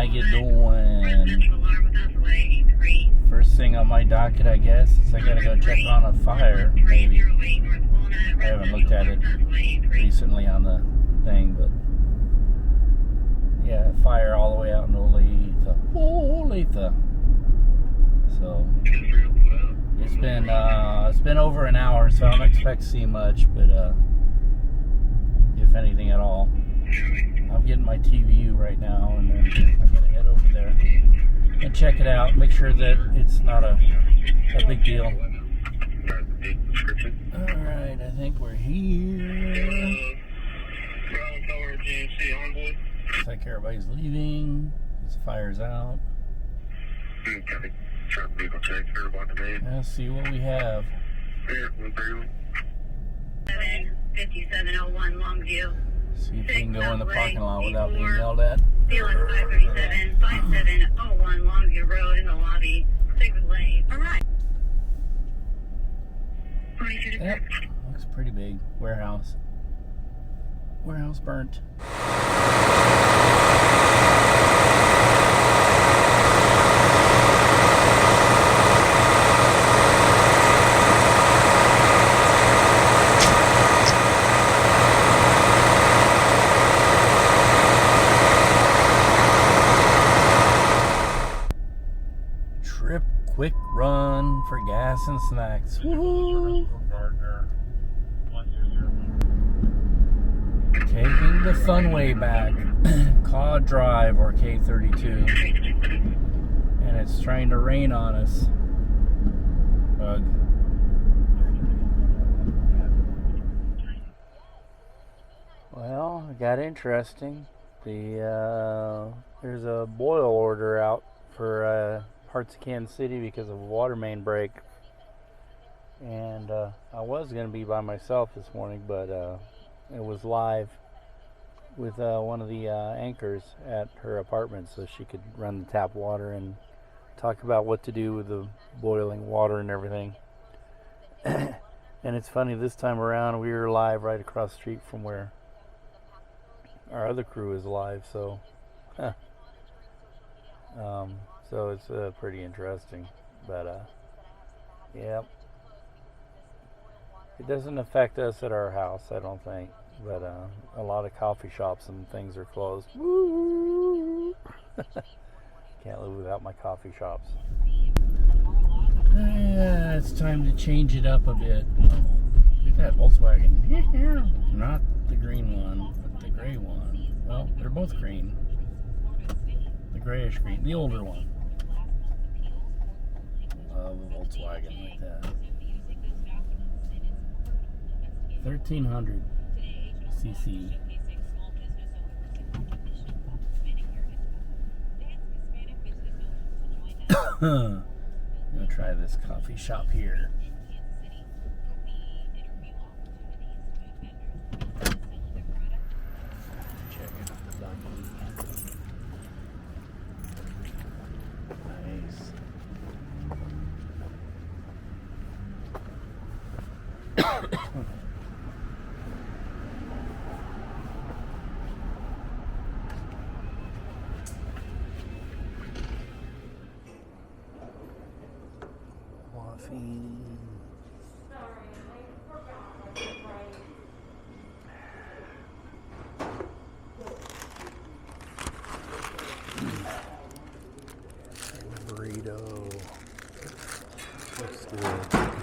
How you doing? First thing on my docket, I guess, is I gotta go check on a fire, maybe. I haven't looked at it recently on the thing, but yeah, fire all the way out in Olathe. So it's been over an hour, so I don't expect to see much, but if anything at all. I'm getting my TVU right now, and then I'm gonna head over there and check it out, make sure that it's not a big deal. Alright, I think we're here. Looks like everybody's leaving. This fire's out. Let's see what we have. 5701 Longview. See if we can go in the parking lot without being yelled at. Feeling 537, 5701 Longview Road in the lobby. Chick-fil-A. All right. Yep, looks pretty big. Warehouse burnt. Quick run for gas and snacks. Woohoo! Taking the fun way back. Cod Drive or K32. And it's trying to rain on us. Ugh. Well, it got interesting. There's a boil order out for parts of Kansas City because of a water main break, and I was going to be by myself this morning, but it was live with one of the anchors at her apartment, so she could run the tap water and talk about what to do with the boiling water and everything. And it's funny, this time around we were live right across the street from where our other crew is live, so so it's pretty interesting, but yep. It doesn't affect us at our house, I don't think, but a lot of coffee shops and things are closed. Woo! Can't live without my coffee shops. Yeah, it's time to change it up a bit. Look at that Volkswagen. Not the green one, but the gray one. Well, they're both green. The grayish green, the older one. Love a Volkswagen like that. 1300 cc. I'm gonna try this coffee shop here. Check it out the ducky. Nice. Burrito. Looks good.